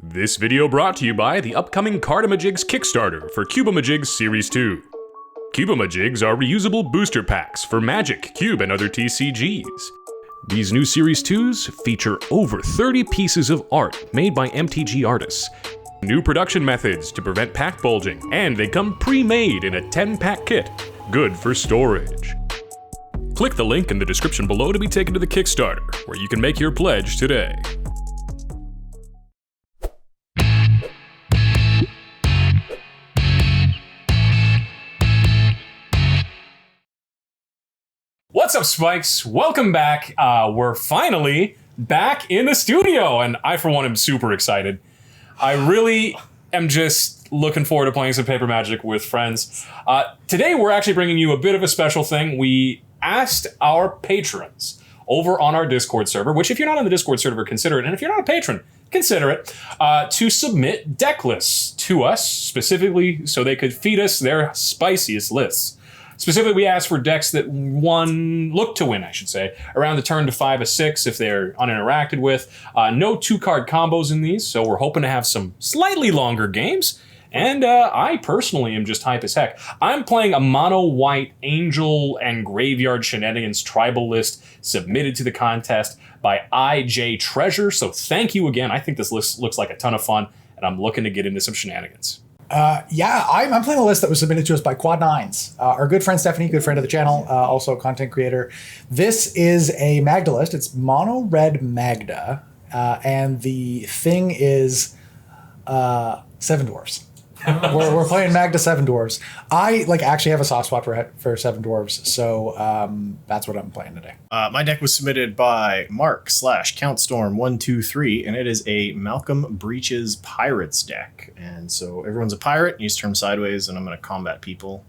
This video brought to you by the upcoming CARDAMAJIGS Kickstarter for CUBEAMAJIGS Series 2. CUBEAMAJIGS are reusable booster packs for Magic, Cube, and other TCGs. These new Series 2s feature over 30 pieces of art made by MTG artists, new production methods to prevent pack bulging, and they come pre-made in a 10-pack kit, good for storage. Click the link in the description below to be taken to the Kickstarter, where you can make your pledge today. What's up, Spikes? Welcome back. We're finally back in the studio, and I, for one, am super excited. I really am just looking forward to playing some Paper Magic with friends. Today, we're actually bringing you a bit of a special thing. We asked our patrons over on our Discord server, which if you're not on the Discord server, consider it, and if you're not a patron, consider it, to submit deck lists to us, specifically so they could feed us their spiciest lists. Specifically, we asked for decks that look to win, I should say, around the turn to 5 or 6 if they're uninteracted with. No 2-card combos in these, so we're hoping to have some slightly longer games. And I personally am just hype as heck. I'm playing a mono-white Angel and Graveyard Shenanigans tribal list submitted to the contest by IJ Treasure, so thank you again. I think this list looks like a ton of fun, and I'm looking to get into some shenanigans. I'm playing a list that was submitted to us by Quad Nines. Our good friend Stephanie, good friend of the channel, also a content creator. This is a Magda list. It's mono red Magda, and the thing is Seven Dwarfs. we're playing Magda Seven Dwarfs. I actually have a soft spot for Seven Dwarfs, so that's what I'm playing today. My deck was submitted by Mark/CountStorm123, and it is a Malcolm Breaches Pirates deck. And so everyone's a pirate, use turn sideways, and I'm going to combat people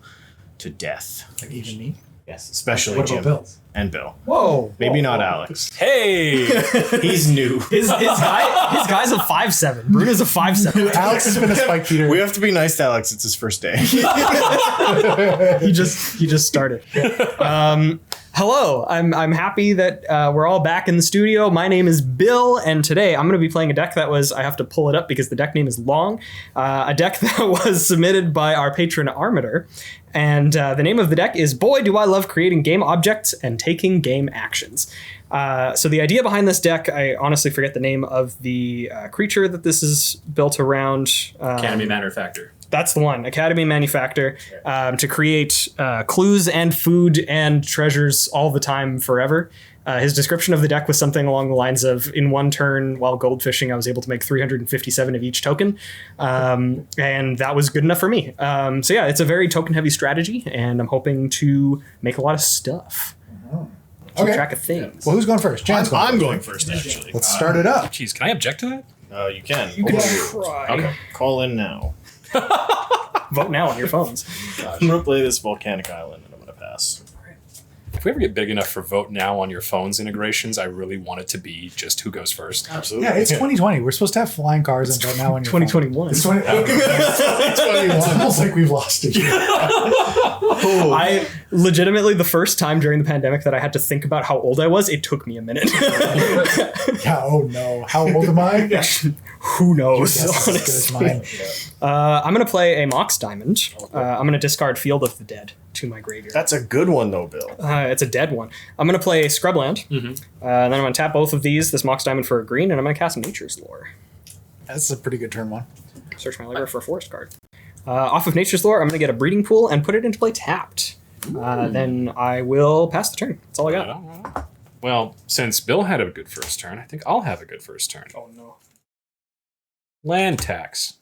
to death. Like even me? Yes, especially what Jim. about Bill? And Bill. Whoa. Maybe not Alex. Hey! He's new. His guy's a 5'7". Bruno's a 5'7". Alex has been a spike feeder. We have to be nice to Alex. It's his first day. He just started. Hello, I'm happy that we're all back in the studio. My name is Bill, and today I'm going to be playing a deck that I have to pull it up because the deck name is long. A deck that was submitted by our patron Armator. And the name of the deck is Boy Do I Love Creating Game Objects and Taking Game Actions. So the idea behind this deck, I honestly forget the name of the creature that this is built around. Academy Manufactor. That's the one, Academy Manufactor, to create clues and food and treasures all the time forever. His description of the deck was something along the lines of, in one turn while goldfishing, I was able to make 357 of each token. And that was good enough for me. So yeah, it's a very token-heavy strategy, and I'm hoping to make a lot of stuff. Keep track of things. Well, who's going first? Jan's going I'm going first, actually. Let's start it up. Jeez, can I object to that? You can. You can try. Okay, call in now. Vote now on your phones. I'm going to play this Volcanic Island, and I'm going to pass. If we ever get big enough for vote now on your phones integrations, I really want it to be just who goes first. Absolutely. Yeah, it's 2020. We're supposed to have flying cars and vote now on your 2021. It's 2021. It's almost like we've lost it. I legitimately, the first time during the pandemic that I had to think about how old I was, it took me a minute. Yeah, oh no. How old am I? Who knows? Your guess is as good as mine. I'm going to play a Mox Diamond. I'm going to discard Field of the Dead to my graveyard. That's a good one, though, Bill. It's a dead one. I'm going to play Scrubland. And then I'm going to tap both of these, this Mox Diamond for a green, and I'm going to cast Nature's Lore. That's a pretty good turn one. Search my library for a forest card. Off of Nature's Lore, I'm going to get a Breeding Pool and put it into play tapped. Then I will pass the turn. That's all I got. All right. Well, since Bill had a good first turn, I think I'll have a good first turn. Oh, no. Land tax.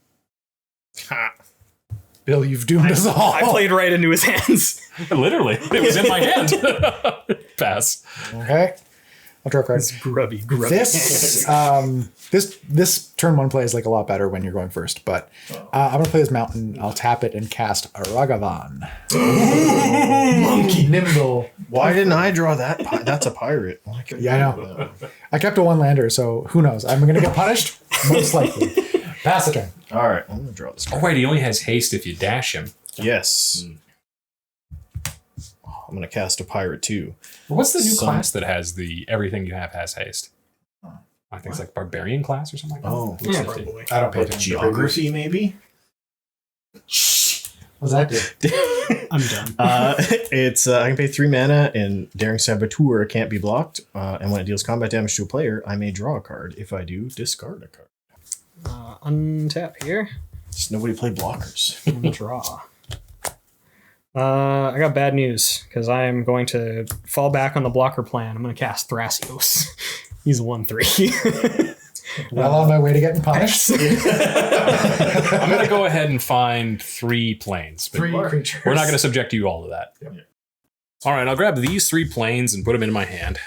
Bill, you've doomed us all. I played right into his hands. Literally, it was in my hand. Pass. Okay. I'll draw a card. Grubby. This this turn one play is a lot better when you're going first, but I'm gonna play this mountain. I'll tap it and cast a Ragavan. Monkey nimble. Why didn't I draw that? That's a pirate. Yeah, I know. I kept a one lander, so who knows? I'm gonna get punished? Most likely. Pass the turn. All right, I'm gonna draw this Oh card. wait, he only has haste if you dash him. Yes. I'm gonna cast a pirate too. What's the new class that has the everything you have has haste? I think it's like barbarian class or something like that. Oh, Yeah, 50. probably. I don't pay attention. geography maybe. What's that do? I'm done. It's I can pay 3 mana, and Daring Saboteur can't be blocked. And when it deals combat damage to a player, I may draw a card. If I do, discard a card. Untap here. Just nobody played blockers. Draw. I got bad news because I am going to fall back on the blocker plan. I'm going to cast Thrasios. He's a 1/3. Well on my way to getting punished. I'm going to go ahead and find 3 planes. but 3 creatures. We're not going to subject you all to that. Yep. All right, I'll grab these 3 planes and put them in my hand.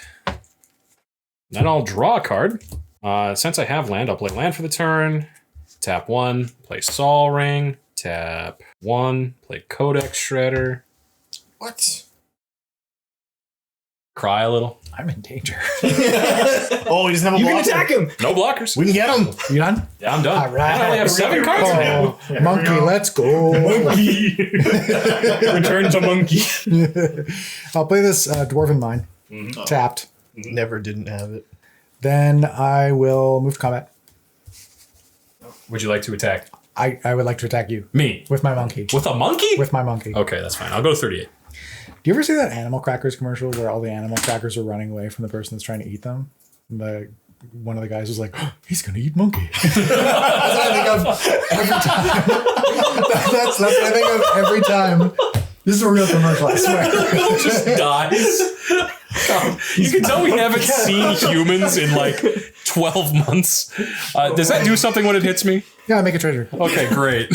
Then I'll draw a card. Since I have land, I'll play land for the turn. Tap 1, play Sol Ring. Tap 1, play Codex Shredder. What? Cry a little. I'm in danger. Oh, he doesn't have a You blocker. can attack him. No blockers. We can get him. You done? Yeah, I'm done. All right. I only have 7 cards now. Oh, monkey, let's go. Return to monkey. I'll play this Dwarven Mine. Tapped. Never didn't have it. Then I will move to combat. Would you like to attack I would like to attack you me? with my monkey. With a monkey? With my monkey. Okay, that's fine. I'll go 38. Do you ever see that Animal Crackers commercial where all the animal crackers are running away from the person that's trying to eat them? And one of the guys was like, oh, he's going to eat monkey. That's what I think of every time. That's what I think of every time. This is a real commercial, I swear. Just dies. You can tell we haven't seen humans in like 12 months. Does that do something when it hits me? Yeah, make a treasure. Okay, great.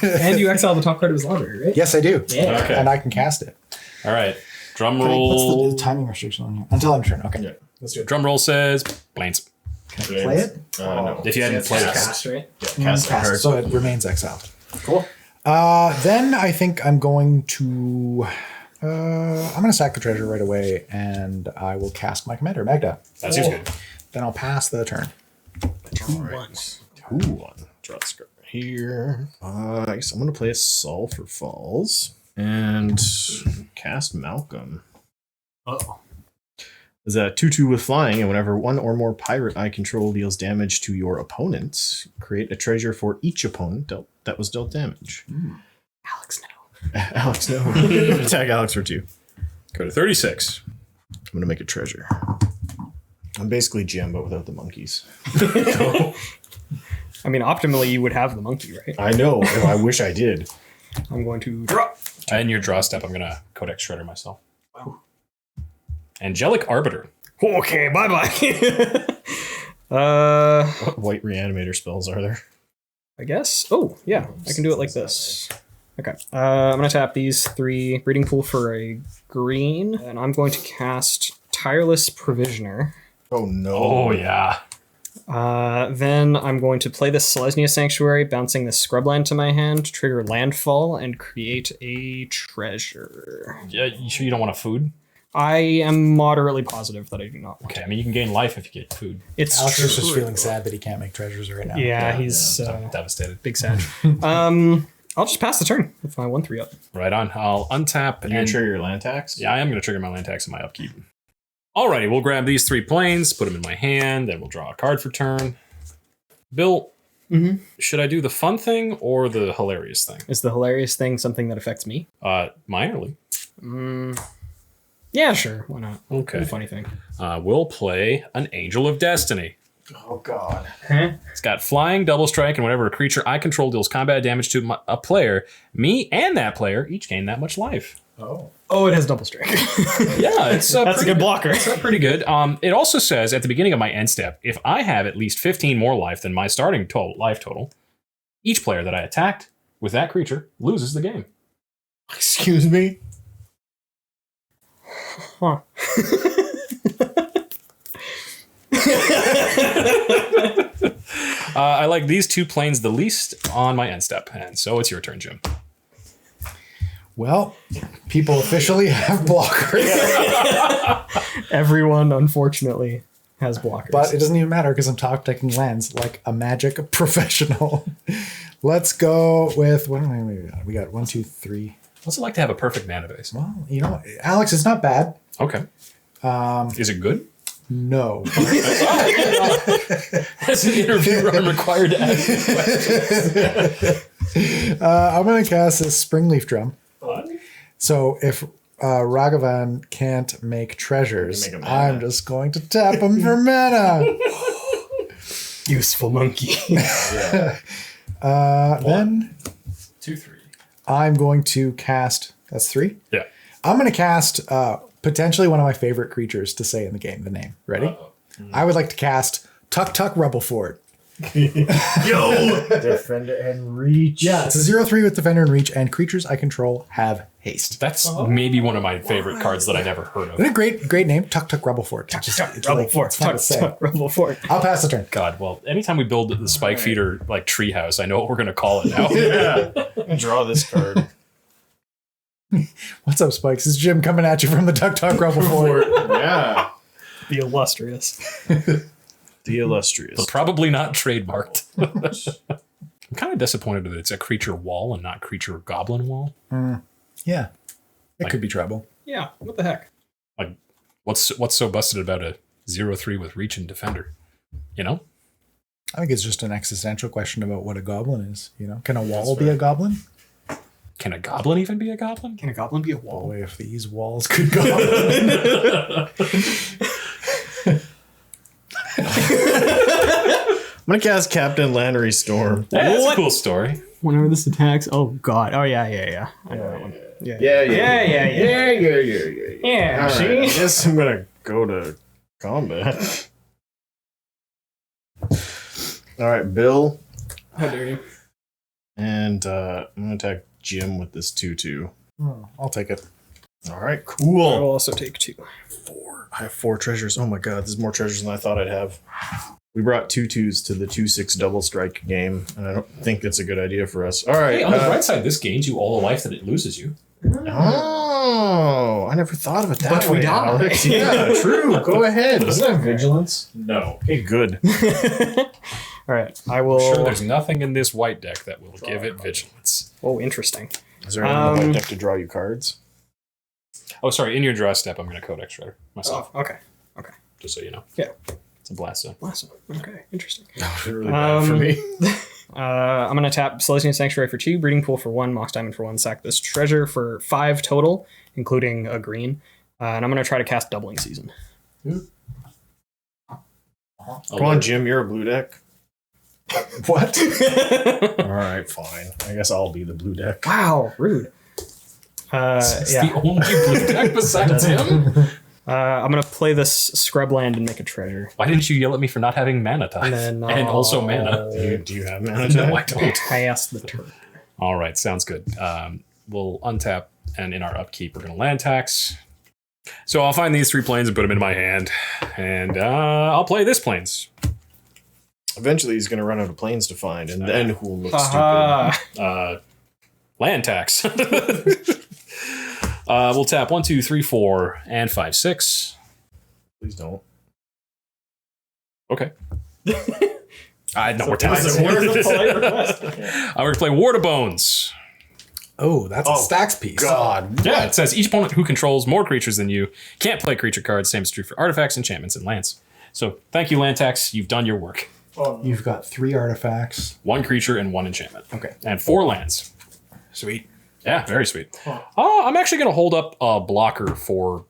And you exile the top card of his library, right? Yes, I do. Yeah. Okay. And I can cast it. All right. Drum What's roll. the timing restriction on here? Until I'm turn. Okay. Yeah. Let's do it. Drum roll says planes. Can I play it? No. If you hadn't played it. Cast, right? Cast a card. So it remains exiled. Cool. Then I think I'm going to sack the treasure right away, and I will cast my commander, Magda. That seems good. Then I'll pass the turn. 2/1. 2/1. Draw the card here. I guess I'm going to play a Sulphur Falls and cast Malcolm. Oh. Is a 2/2 with flying, and whenever one or more pirate I control deals damage to your opponent, create a treasure for each opponent that was dealt damage. Alex, no. Alex, no. Attack Alex for 2. Go to 36. I'm going to make a treasure. I'm basically Jim, but without the monkeys. I mean, optimally, you would have the monkey, right? I know. I wish I did. I'm going to draw. In your draw step, I'm going to Codex Shredder myself. Wow. Angelic Arbiter. Okay, bye-bye. What white reanimator spells are there? I guess. Oh, yeah. I can do it like this. Okay. I'm going to tap these 3. Breeding Pool for a green. And I'm going to cast Tireless Provisioner. Oh, no. Oh, yeah. Then I'm going to play this Selesnya Sanctuary, bouncing this Scrubland to my hand, trigger Landfall, and create a treasure. Yeah, you sure you don't want a food? I am moderately positive that I do not want Okay, I mean, you can gain life if you get food. It's Alex is just true. feeling sad that he can't make treasures right now. Yeah, he's Devastated. big sad. I'll just pass the turn with my 1/3 up. Right on. I'll untap. You're going to trigger your land tax? Yeah, I am going to trigger my land tax and my upkeep. Alrighty, we'll grab these 3 planes, put them in my hand, then we'll draw a card for turn. Bill, should I do the fun thing or the hilarious thing? Is the hilarious thing something that affects me? Minorly. Yeah, sure. Why not? Okay. The funny thing. We'll play an Angel of Destiny. Oh, God. It's got flying, double strike, and whenever a creature I control deals combat damage to a player, me and that player each gain that much life. Oh, it has double strike. Yeah, it's That's a good blocker. It's pretty good. It also says at the beginning of my end step, if I have at least 15 more life than my starting life total, each player that I attacked with that creature loses the game. Excuse me? Huh. I like these 2 planes the least on my end step, and so it's your turn, Jim. Well, people officially have blockers. Everyone, unfortunately, has blockers. But it doesn't even matter because I'm top decking lands like a magic professional. Let's go with what do we got? We got 1, 2, 3. What's it like to have a perfect mana base? Well, you know, Alex, it's not bad. Okay. Is it good? No. As an interviewer, I'm required to ask questions. I'm going to cast this Springleaf Drum. So if Ragavan can't make treasures, Make a mana. I'm just going to tap him for mana. Useful monkey. Then 2, 3. I'm going to cast. That's 3. Yeah. I'm going to cast potentially one of my favorite creatures to say in the game. The name. Ready? I would like to cast Tuk Tuk Rebelfort. Defend and reach. Yeah, it's a 0/3 with Defender and Reach, and creatures I control have haste. That's maybe one of my favorite cards that I never heard of. Isn't it a great name? Tuk Tuk Rebelfort. It's fun to say. Rebel Fort. I'll pass the turn. God, well, anytime we build the Spike Feeder like treehouse, I know what we're gonna call it now. Yeah. Draw this card. What's up, Spikes? It's Jim coming at you from the Tuk Tuk Rebelfort. Yeah. The illustrious. The illustrious. But probably not trademarked. I'm kind of disappointed that it's a creature wall and not creature goblin wall. Yeah, it could be trouble. Yeah, what the heck? Like, what's so busted about a 0/3 with reach and defender? You know? I think it's just an existential question about what a goblin is. You know, can a wall be a goblin? Can a goblin even be a goblin? Can a goblin be a wall? Boy, if these walls could goblin. I'm gonna cast Captain Lannery Storm. That's a cool story. Whenever this attacks, oh god, oh yeah. I know that one. Yeah. Yeah. All See? right, I guess I'm gonna go to combat. All right, Bill, How dare you? and I'm gonna attack Jim with this 2/2. I'll take it. All right, I cool. will also take 2. 4. I have 4 treasures. Oh my god, this is more treasures than I thought I'd have. We brought 2/2s to the 2/6 double strike game, and I don't think it's a good idea for us. All right. Hey, on the bright side, this gains you all the life that it loses you. Oh, I never thought of it that But we way, die. Alex. Yeah, true. Go ahead. Isn't that vigilance? No. Okay, good. All right, I will. Sure, there's nothing in this white deck that will give it vigilance. Oh, interesting. Is there anyone in my deck to draw you cards? Oh, sorry. In your draw step, I'm going to Codex Shredder myself, Oh, okay. just so you know. Yeah. It's a blast zone. Awesome. Okay, interesting. Really bad for me. I'm going to tap Celestian Sanctuary for 2, Breeding Pool for 1, Mox Diamond for 1, sack this treasure for 5 total, including a green. And I'm going to try to cast Doubling Season. Come on, Jim. You're a blue deck. What? All right, fine. I guess I'll be the blue deck. Wow, rude. It's Yeah. the only blue deck besides him. I'm going to play this Scrubland and make a treasure. Why didn't you yell at me for not having mana And time? then And also mana. Do you have mana? No, I don't. Pass the turn. All right, sounds good. We'll untap, and in our upkeep, we're going to land tax. So I'll find these 3 planes and put them in my hand, and I'll play this planes. Eventually, he's going to run out of planes to find, and then who'll look Haha. Land tax. We'll tap 1, 2, 3, 4, and 5, 6. stupid? Please don't. Okay. No more taps. Where's the polite request? I'm going to play War to Bones. Oh, that's a stacks piece. God. Yeah, it says each opponent who controls more creatures than you can't play creature cards. Same is true for artifacts, enchantments, and lands. So thank you, land tax. You've done your work. You've got 3 artifacts. 1 creature and 1 enchantment. Okay. And 4 lands. Sweet. Yeah, very sweet. I'm actually going to hold up a blocker for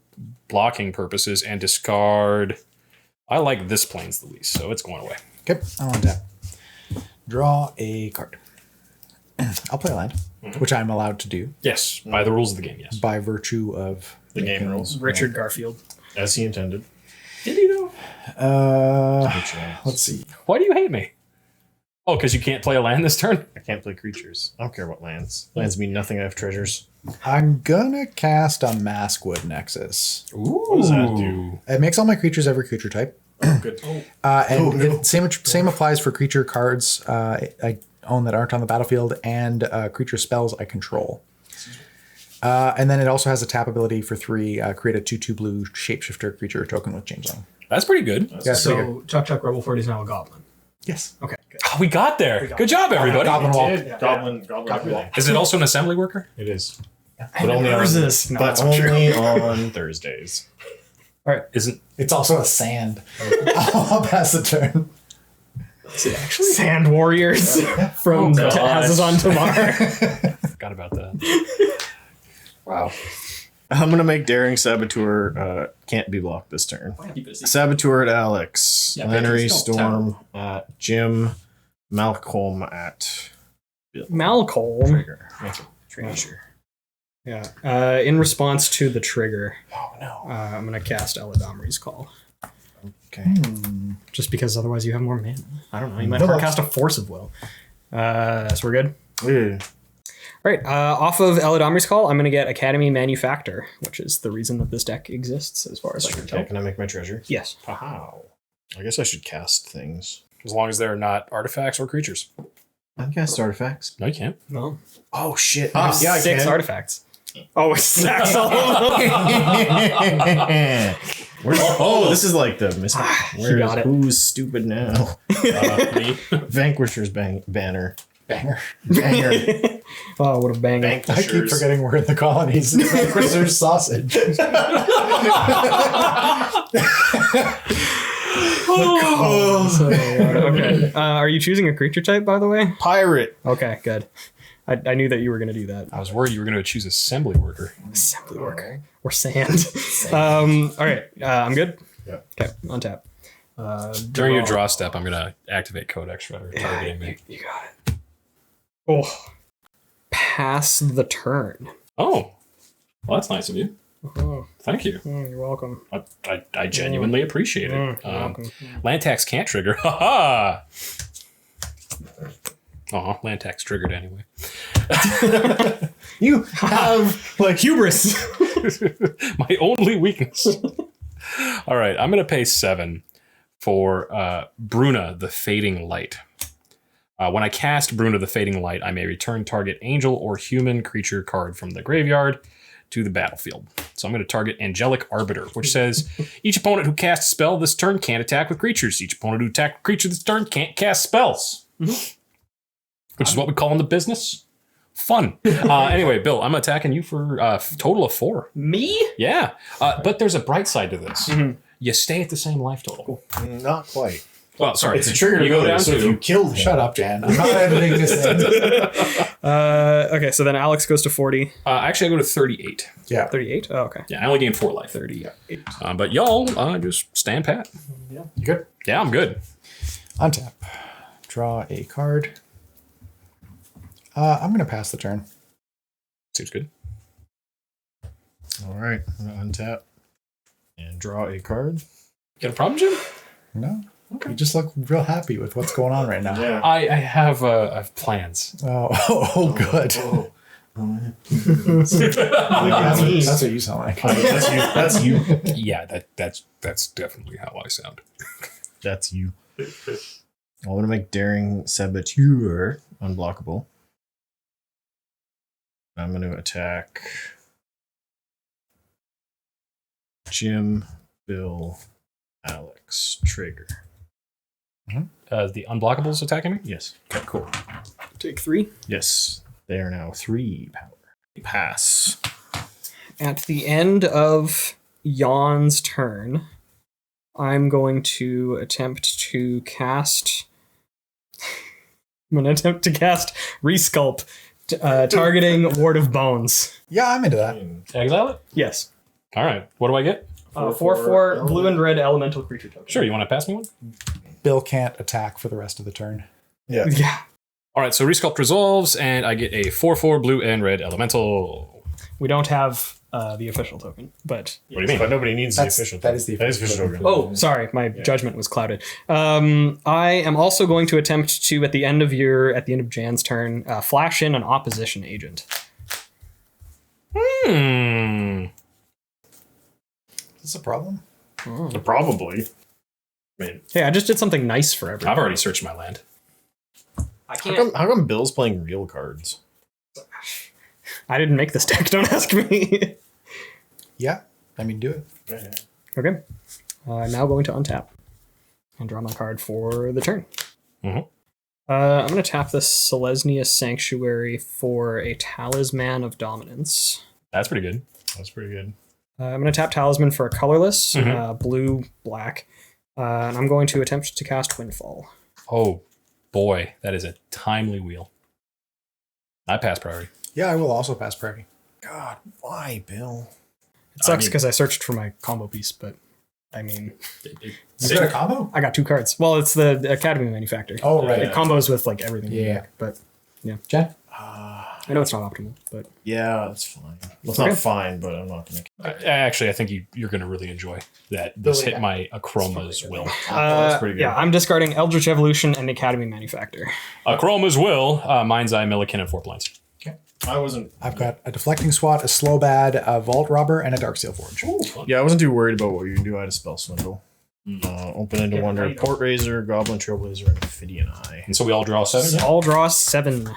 blocking purposes and discard. I like this planes the least, so it's going away. Okay, I'm on tap. Draw a card. I'll play a land, which I'm allowed to do Yes, by the rules of the game, yes. by virtue of The game rules. Richard Garfield. As he intended. Did you know? Let's see. Why do you hate me? Oh, because you can't play a land this turn? I can't play creatures. I don't care about lands. Lands mean nothing. I have treasures. I'm gonna cast a Maskwood Nexus. Ooh. What does that do? It makes all my creatures every creature type. Oh, good. Same applies for creature cards I own that aren't on the battlefield and creature spells I control. And then it also has a tap ability for 3, create a 2/2 blue shapeshifter creature token with Changeling. That's pretty good. Yeah, it's pretty good. So Tuk Tuk Rebelfort is now a goblin. Yes. Okay, good. Oh, we got there. Good job, everybody. Goblin wall. Goblin everything. Is it also an assembly worker? It is. But only Where's on, this? No, but that's not true. only on Thursdays. All right. Isn't It's also a sand. I'll pass the turn. is it actually? Sand Warriors from Hazes on Tamar. Forgot about that. Wow. I'm gonna make Daring Saboteur can't be blocked this turn. Saboteur at Alex. Yeah, Lennery don't Storm at Jim. Malcolm at Malcolm. Trigger. Make it treasure. Yeah. In response to the trigger, Oh no. I'm going to cast Eladamri's Call. Okay. Just because otherwise you have more mana. I don't know. You might No, cast a Force of Will. So we're good? Yeah. All right. Off of Eladamri's Call, I'm going to get Academy Manufactor, which is the reason that this deck exists, as far as I can tell. Okay, can I make my treasure? Yes. Wow. I guess I should cast things. As long as they're not artifacts or creatures. I can cast artifacts. No, you can't. No. Oh shit. Yeah, I 6 can. artifacts. Oh, it's stacks all Oh, this is like the missing. You got it. Who's stupid now? Me. Vanquisher's banner. Banger. Banger. Oh, what a banger. I keep Vanquishers. forgetting we're in the colonies. Vanquisher's sausage. Okay. Are you choosing a creature type, by the way? Pirate. Okay, good. I knew that you were going to do that. I was worried you were going to choose assembly worker. Assembly worker. Or sand. All right. I'm good? Yeah. Okay, on tap. During your draw step, I'm going to activate Codex Shredder, targeting me. You got it. Oh. Pass the turn. Oh, well, that's nice of you. Oh, Thank you. you're welcome. I genuinely appreciate it. You're welcome. Land tax can't trigger. Ha ha! Oh, land tax triggered anyway. You have like Hubris. My only weakness. All right, I'm going to pay 7 for Bruna, the Fading Light. When I cast Bruna, the Fading Light, I may return target angel or human creature card from the graveyard to the battlefield. So I'm going to target Angelic Arbiter, which says each opponent who casts a spell this turn can't attack with creatures. Each opponent who attacks a creature this turn can't cast spells. Which is what we call in the business fun. Anyway, Bill, I'm attacking you for a total of 4. Me? Yeah. But there's a bright side to this. You stay at the same life total. not quite. Well, sorry. It's a trigger You go down so if to... you killed him. Shut up, Jan. I'm not editing this in. Okay, so then Alex goes to 40. actually, I go to 38. Yeah. 38? Oh, okay. Yeah, I only gain 4 life. 38. But y'all just stand pat. You good? Yeah, I'm good. Untap. Draw a card. I'm going to pass the turn. Seems good. All right, I'm gonna untap and draw a card. Got a problem, Jim? No? Okay. You just look real happy with what's going on right now. Yeah. I have plans. Oh, good. That's what you sound like. That's you. That's you. Yeah, that's definitely how I sound. That's you. I want to make Daring Saboteur unblockable. I'm going to attack Jim, Bill, Alex, Trigger. The unblockables attacking me? Yes. Okay, cool. Take 3. Yes. They are now 3 power. Pass. At the end of Jan's turn, I'm going to attempt to cast... I'm going to attempt to cast Resculpt, targeting Ward of Bones. Yeah, I'm into that. Exile it? Yes. All right. What do I get? 4/4 blue and red elemental creature token. Sure, you want to pass me one? Bill can't attack for the rest of the turn. Yeah. Yeah. All right, so Resculpt resolves, and I get a 4/4 blue and red elemental. We don't have the official token, but... What do you mean? But nobody needs That's- the official. that is the That is official official. Oh, sorry, my judgment was clouded. I am also going to attempt to, at the end of Jan's turn, flash in an opposition agent. Hmm. Is this a problem? Probably. I mean, Hey, I just did something nice for everyone. I've already searched my land. I how come Bill's playing real cards? I didn't make this deck. Don't ask me. Yeah. I mean, do it. Okay. I'm now going to untap and draw my card for the turn. Mhm. I'm going to tap the Selesnya Sanctuary for a Talisman of Dominance. That's pretty good. That's pretty good. I'm going to tap Talisman for a colorless, blue, black. And I'm going to attempt to cast Windfall. Oh, boy. That is a timely wheel. I pass priority. Yeah, I will also pass priority. God, why, Bill? It sucks because I searched for my combo piece, but I mean... Is that a combo? I got 2 cards. Well, it's the Academy Manufactor. Oh, right. It combos with like everything. in the Yeah. deck, but Jen? I know it's not optimal, but Yeah, that's fine. Well, it's Okay. not fine, but I'm not going to... Actually, I think you're going to really enjoy that. This hit my Achroma's will. that's pretty good. yeah, I'm discarding Eldritch Evolution and Academy Manufactor. Achroma's will, Mind's Eye, Milliken, and 4 planes. I wasn't... I've got a Deflecting Swat, a Slow Bad, a Vault Robber, and a Darksteel Forge. Yeah, I wasn't too worried about what you can do. I had a Spell Swindle. Open into Wonder, Port Raiser, Goblin Trailblazer, and Ophidian Eye. And so we all draw 7? I'll draw 7.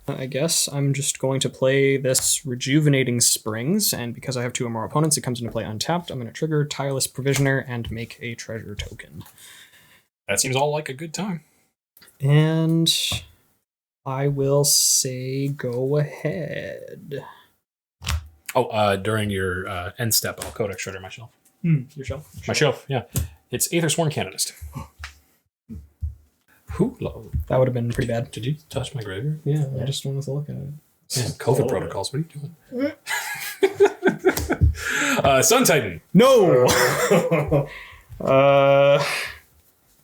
I guess I'm just going to play this Rejuvenating Springs, and because I have 2 or more opponents, it comes into play untapped. I'm going to trigger Tireless Provisioner and make a treasure token. That seems all like a good time. And I will say go ahead. Oh, during your end step, I'll Codex Shredder my shelf. Your shelf? My shelf, yeah. It's Aethersworn Canonist. That would have been pretty bad. Did you touch my graveyard? Yeah, I just wanted to look at it. Man, COVID protocols. What are you doing? Sun Titan. No!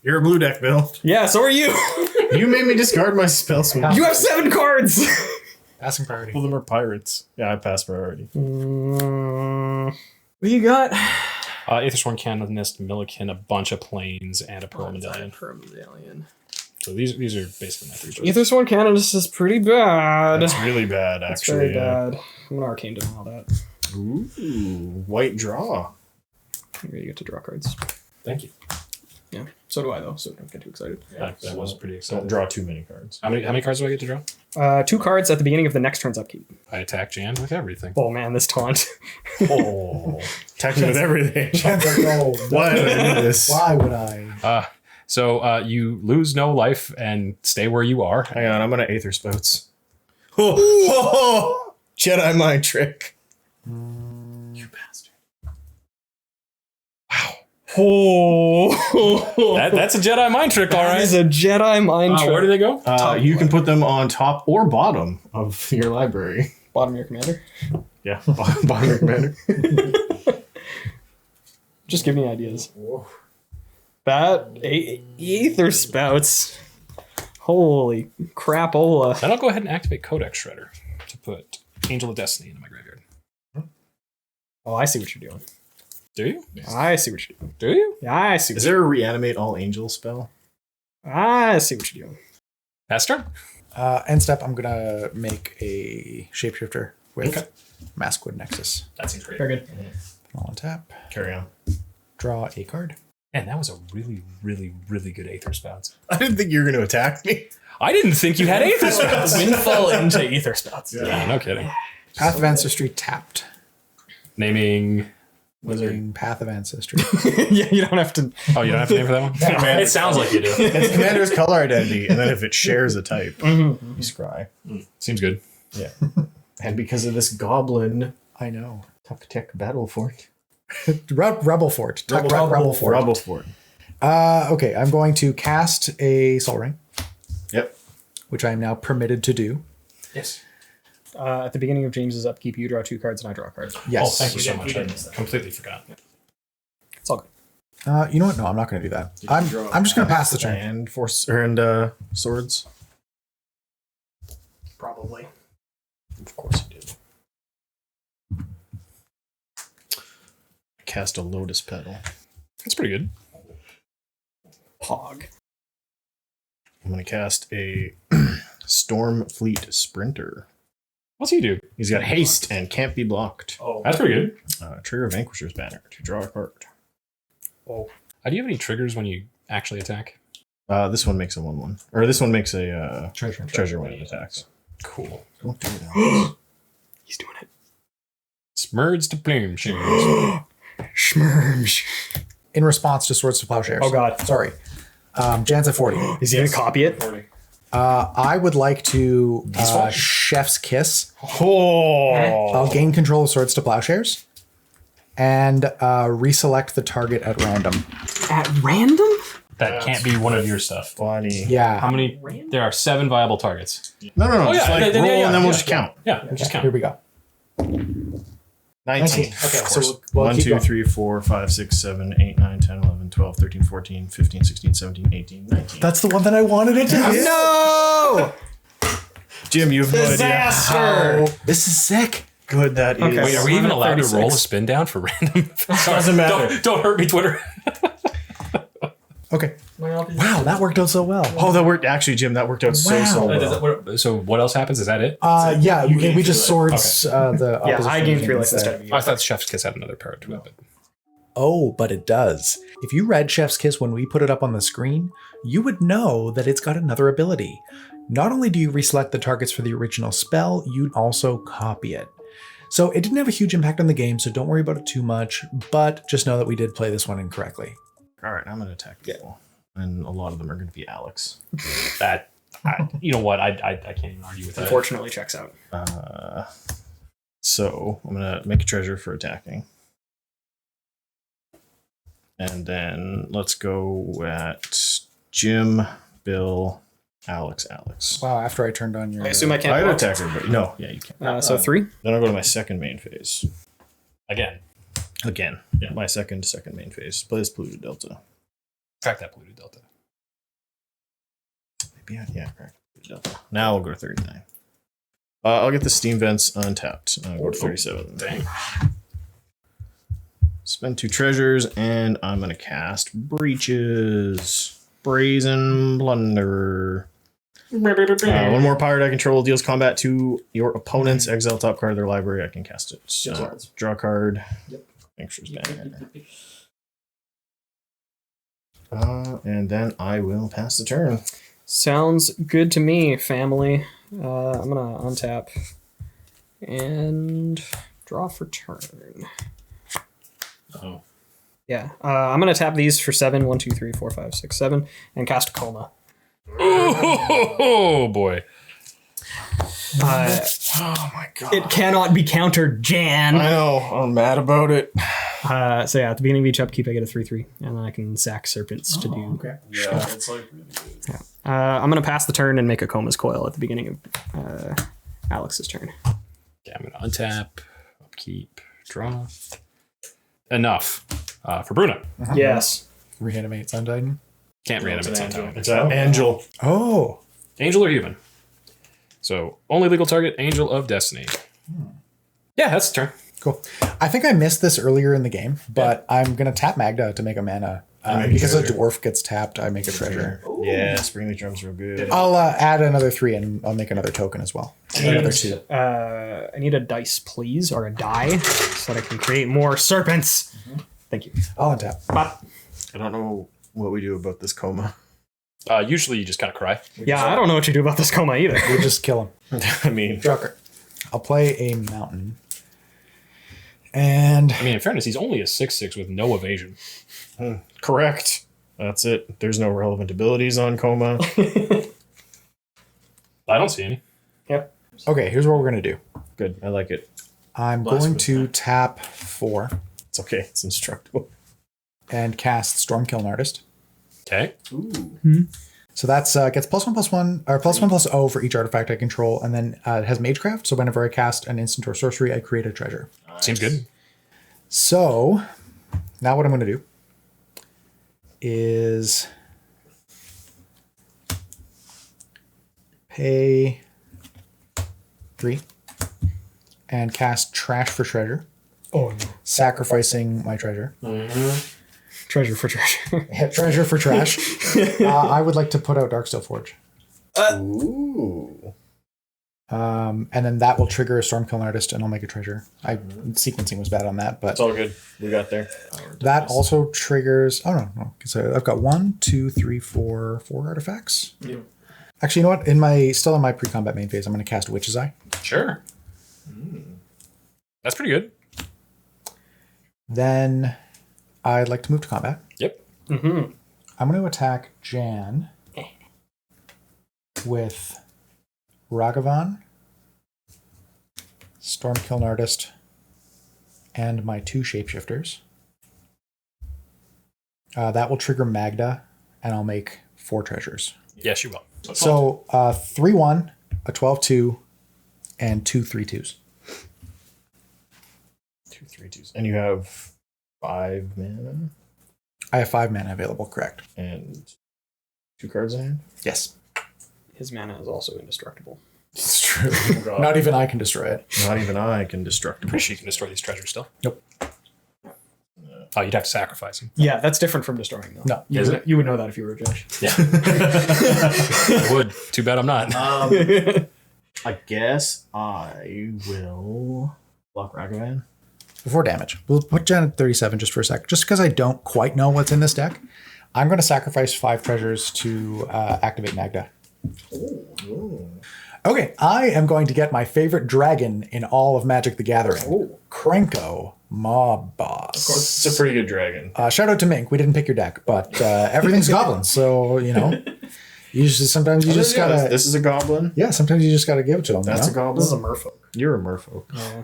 You're a blue deck, Bill. Yeah, so are you! You made me discard my Spell Swindle. You have 7 cards! Passing priority. All of them are pirates. Yeah, I passed priority. What you got? Aethersworn Canonist, Milliken, a bunch of planes, and a Pearl Medallion. Medallion. So these are basically my 3 choices. Aethersworn Canonist is pretty bad. That's really bad, That's actually. very bad. I'm an Arcane to all that. Ooh, white draw. You get to draw cards. Thank you. Yeah. So do I, though, so don't get too excited. That was pretty Don't exciting. draw too many cards. How many cards do I get to draw? 2 cards at the beginning of the next turn's upkeep. I attack Jan with everything. Oh, man, this taunt. Oh, attacking with everything. Jen's like, oh, Why did I do this? why would I? So you lose no life and stay where you are. Hang on, I'm gonna Aether Spouts. Oh, Jedi mind trick. You bastard. Oh, That's a Jedi mind trick, all that right. is a Jedi mind trick. Where do they go? You can put them on top or bottom of your library. Bottom of your commander. Yeah, bottom of your commander. Just give me ideas. That Aether Spouts. Holy crapola. Then I'll go ahead and activate Codex Shredder to put Angel of Destiny into my graveyard. Oh, I see what you're doing. Do you? I see what you're doing. Do you? Yeah, I see what Is you're there a reanimate all angels spell? doing. I see what you're doing. Pass turn. End step, I'm going to make a Shapeshifter with Okay. Maskwood Nexus. That seems great. Very good. I'll untap, Carry on. draw a card. And that was a really, really, really good Aether Spouts. I didn't think you were gonna attack me. I didn't think you had Aether Spouts. Windfall into Aether Spouts. Yeah, no kidding. Path of Ancestry tapped. Naming. Wizarding Path of Ancestry. Yeah, you don't have to. Oh, you don't have to name for that one? Man, It sounds like you do. it's commander's color identity, and then if it shares a type, you scry. Seems good. Yeah. And because of this goblin, I know. Tuck Tech Battle Fort. Rebel Fort. Rebel Fort. Rebel Fort. Okay, I'm going to cast a Soul Ring, Yep. which I am now permitted to do. Yes. At the beginning of James's upkeep, you draw 2 cards and I draw a card. Yes. Oh, thank you so much. I completely forgot. It's all good. You know what? No, I'm not going to do that. I'm just going to pass the turn. And swords. Probably. Of course you did. I cast a Lotus Petal. That's pretty good. Pog. I'm gonna cast a Storm Fleet Sprinter. What's he do? He's got haste and can't be blocked. Oh. That's pretty good. Trigger Vanquisher's Banner to draw a card. Oh. Do you have any triggers when you actually attack? This one makes a 1/1, or this one makes a treasure when it attacks. Cool. Don't do that. He's doing it. Smurds to plume shoes. Schmerms. In response to Swords to Plowshares. Oh, God. Sorry. Jan's at 40. Is he going to copy it? I would like to Chef's Kiss. Oh. I'll gain control of Swords to Plowshares and reselect the target at random. At random? That can't be one of your stuff. Funny. Yeah. How many? There are 7 viable targets. No. Oh, just yeah, like yeah, roll yeah, and then yeah, we'll just yeah. count. Yeah, just count. Here we go. 19. Okay, so we'll 1, keep 2, going. 3, 4, 5, 6, 7, 8, 9, 10, 11, 12, 13, 14, 15, 16, 17, 18, 19. That's the one that I wanted it to be. No! Jim, you have no idea Disaster! how This is sick. good that is. Okay. Wait, are we even allowed to 36. roll a spin down for random? Doesn't matter. Don't hurt me, Twitter. Okay. Wow, that worked out so well. Oh, that worked. Actually, Jim, that worked out so Wow. well. So what else happens? Is that it? Yeah, we just swords the Yeah, opposition I gained 3 units life there. instead of you. I thought Chef's Kiss had another power to it. But Oh, but it does. If you read Chef's Kiss when we put it up on the screen, you would know that it's got another ability. Not only do you reselect the targets for the original spell, you also copy it. So it didn't have a huge impact on the game, so don't worry about it too much, but just know that we did play this one incorrectly. All right, I'm going to attack people. And a lot of them are going to be Alex. you know what? I can't even argue with that. Unfortunately, checks out. So I'm going to make a treasure for attacking. And then let's go at Jim, Bill, Alex. Wow, after I turned on your... I assume I can't I'd block. attack everybody. No, yeah, you can't. So 3? Then I'll go to my second main phase. Again. Again, Yeah. my second main phase. Play this Polluted Delta. Crack that polluted delta. Maybe yeah, correct. Polluted Delta. Now I'll go to 39. I'll get the Steam Vents untapped. I'll go to 37. Dang. Spend 2 treasures, and I'm going to cast Breaches. Brazen Plunder. One more pirate I control deals combat to your opponent's exile top card of their library. I can cast it. So, draw a card. Yep. Pictures banner. And then I will pass the turn. Sounds good to me, family. I'm gonna untap and draw for turn. Oh. Yeah, I'm gonna tap these for 7. 1, 2, 3, 4, 5, 6, 7, and cast Coma. Oh boy. Oh my god. It cannot be countered, Jan. I know. I'm mad about it. So yeah, at the beginning of each upkeep, I get a 3/3, and then I can sack Serpents to do. Okay. Yeah, it's like really good. I'm gonna pass the turn and make a Coma's Coil at the beginning of Alex's turn. Okay, I'm gonna untap, upkeep, draw. Enough. For Bruna. Yes. Reanimate Sun Titan. Can't reanimate sometime. It's an angel. Oh. Angel or human? So only legal target, Angel of Destiny. Yeah, that's the turn. Cool. I think I missed this earlier in the game, but I'm going to tap Magda to make a mana. Because a dwarf gets tapped, I make a treasure. Yeah, Spring the Drum's real good. I'll add another 3 and I'll make another token as well. Another 2. I need a dice, please, or a die, so that I can create more serpents. Thank you. I'll untap. I don't know what we do about this coma. Usually you just kind of cry. Yeah, I don't know what you do about this Coma either. We just kill him. I mean, Joker. I'll play a mountain. And I mean, in fairness, he's only a 6/6 with no evasion. correct. That's it. There's no relevant abilities on coma. I don't see any. Yep. okay, here's what we're going to do. Good. I like it. I'm Blast going with to that. tap 4 It's okay. It's instructable. and cast Stormkiln Artist. Okay. So that's gets +1/+1 or +1/+0 for each artifact I control, and then it has Magecraft. So whenever I cast an instant or sorcery, I create a treasure. Seems good. So now what I'm going to do is pay 3 and cast Trash for Treasure, Oh no. sacrificing my treasure. Treasure for treasure. Treasure for trash. I would like to put out Darksteel Forge. Ooh. And then that will trigger a Stormkiln Artist, and I'll make a treasure. Sequencing was bad on that, but It's all good. We got there. that also triggers. Oh no! So I've got 1, 2, 3, 4 artifacts. Yeah. Actually, you know what? Still in my pre-combat main phase, I'm going to cast Witch's Eye. Sure. That's pretty good. Then I'd like to move to combat. Yep. Mm-hmm. I'm going to attack Jan. with Ragavan, Stormkiln Artist, and my 2 shapeshifters. That will trigger Magda, and I'll make 4 treasures. Yes, you will. So 3/1, a 12/2, and 2 3/2s. 2 3/2s. And you have 5 mana I have 5 mana available, correct? and 2 cards in hand. Yes. His mana is also indestructible. It's true. God. Not even I can destroy it. Not even I can destruct Pretty sure you can destroy these treasures still. Nope. Oh, you'd have to sacrifice them. Yeah, that's different from destroying though. No. You, Is would, you would know that if you were a judge. Yeah. I would. Too bad I'm not. I guess I will block Ragavan. Before damage, we'll put Jen at 37 just for a sec. Just because I don't quite know what's in this deck, I'm going to sacrifice 5 treasures to activate Magda. Okay, I am going to get my favorite dragon in all of Magic the Gathering. Krenko, Mob Boss. It's a pretty good dragon. Shout out to Mink. We didn't pick your deck, but everything's goblins, so you know. Sometimes you just gotta. This is a goblin. Yeah, sometimes you just gotta give it to them. That's a goblin. This is a merfolk. You're a merfolk. Yeah.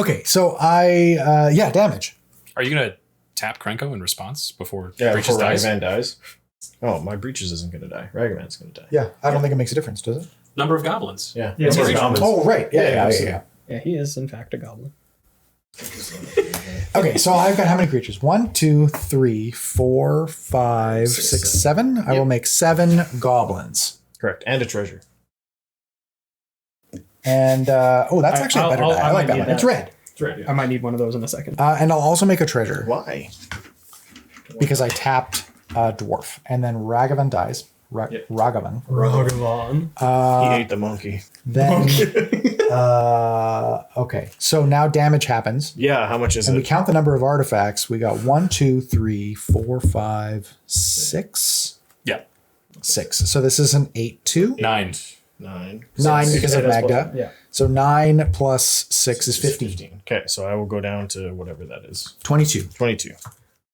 Okay, so damage. Are you going to tap Krenko in response before Yeah, Breaches before dies? Ragavan dies. Oh, my Breaches isn't going to die. Ragavan's going to die. Yeah, I don't think it makes a difference, does it? Number of goblins. Yeah. Yeah, Number of it's- goblins. Oh, right. Yeah. absolutely. Yeah, he is in fact a goblin. Okay, so I've got how many creatures? 1, 2, 3, 4, 5, 6, 7. I will make 7 goblins. Correct. And a treasure. And that's actually a better die. I like that one. It's red. It's red. I might need one of those in a second. And I'll also make a treasure Why? because I tapped dwarf, and then Ragavan dies. Ragavan. Ragavan. He ate the monkey. Then okay, so now damage happens. Yeah, how much is And we it? count the number of artifacts. We got 1, 2, 3, 4, 5, 6. Yeah. 6. So this is an 8/2. 9. 9. 9 because of Magda. Yeah. So 9 plus 6 is 15. Okay, so I will go down to whatever that is. 22. 22.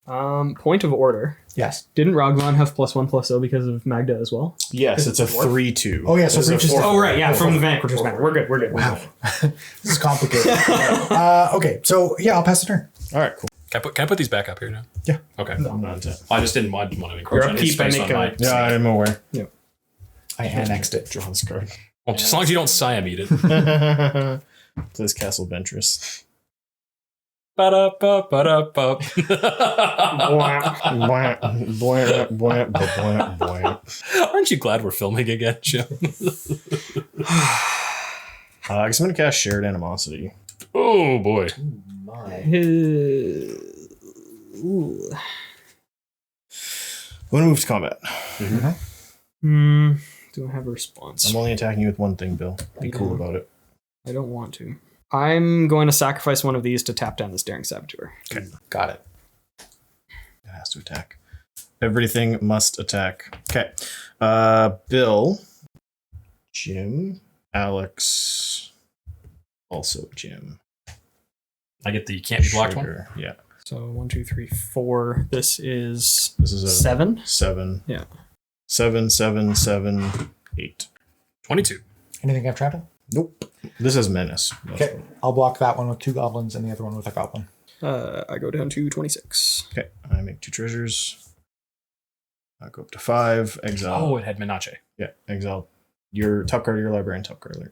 Point of order. Yes. Didn't Ragavan have +1/+0 because of Magda as well? Yes, it's a 3/2. Oh, yeah, so It's a Breaches 4. does- Oh, right. Yeah, from the Vanquisher's mana. We're good. Wow. This is complicated. Okay, so yeah, I'll pass the turn. All right, cool. Can I put these back up here now? Yeah. Okay. I'm not to. I just didn't want to encroach You're on any upkeep, I space make on my... a- Yeah, I'm aware. I annexed it. Draw this card. Well, just as long as you don't Siamede it. Says Castle Ventress. Ba-da-ba-ba-da-ba. Aren't you glad we're filming again, Jim? I guess I'm going to cast Shared Animosity. Oh, boy. Ooh. I'm going to move to combat. Do I have a response? I'm only attacking you with one thing, Bill. Be cool about it. I don't want to. I'm going to sacrifice one of these to tap down this Daring Saboteur. Okay, got it. It has to attack. Everything must attack. Okay. Bill. Jim. Alex. Also Jim. I get the can't be blocked one. Sugar. Yeah. So 1, 2, 3, 4. This is This is a 7. 7. Yeah. 7, 7, 7, 8. 22. Anything have trample? Nope. This is Menace. Okay, I'll block that one with 2 goblins and the other one with a goblin. I go down to 26. Okay. I make 2 treasures. I go up to 5. Exile. Oh, it had Menace. Yeah. Exile. Your top card of your library and top card of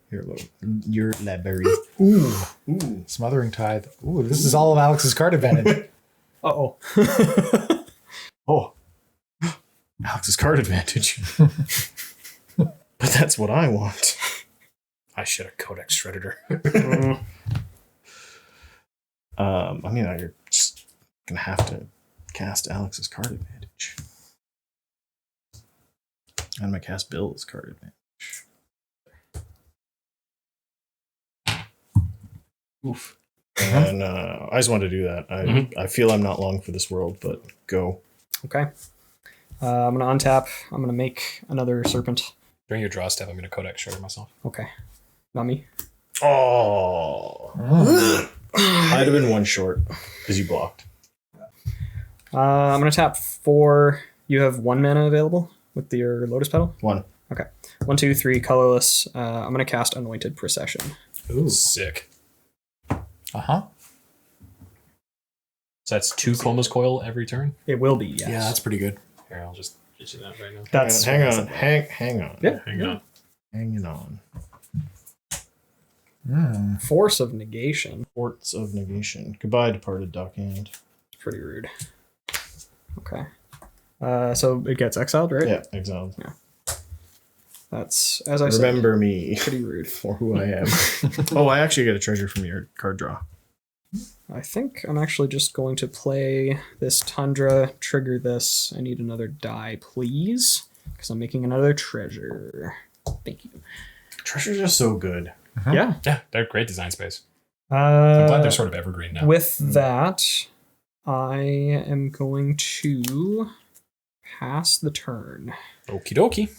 your library. Ooh, Ooh. Smothering Tithe. Ooh, this is all of Alex's card advantage. Uh-oh. Oh. Alex's card advantage. But that's what I want. I should have Codex Shredder. I mean, you're just gonna have to cast Alex's card advantage. I'm gonna cast Bill's card advantage. Oof. And I just wanted to do that. I feel I'm not long for this world, but go. Okay. I'm going to untap. I'm going to make another serpent. During your draw step, I'm going to Codex Shredder myself. Okay. Not me. Oh, I'd have been one short because you blocked. I'm going to tap 4. You have 1 mana available? with your Lotus Petal? 1. Okay. 1, 2, 3, colorless. I'm going to cast Anointed Procession. Ooh. Sick. Uh-huh. So that's 2 Coma's Coil every turn? It will be, yes. Yeah, that's pretty good. Here, I'll just get you that right now. That's Hang on. Hang on. Yeah. Hang on. Hanging on. Force of Negation. Forts of Negation. Goodbye, departed Dockhand. It's pretty rude. Okay. So it gets exiled, right? Yeah, exiled. That's, as I said, Remember me pretty rude. for who I am. Oh, I actually get a treasure from your card draw. I think I'm actually just going to play this Tundra, trigger this. I need another die, please, because I'm making another treasure. Thank you. Treasures are so good. Yeah. Yeah, they're great design space. I'm glad they're sort of evergreen now. With that, I am going to pass the turn. Okie dokie.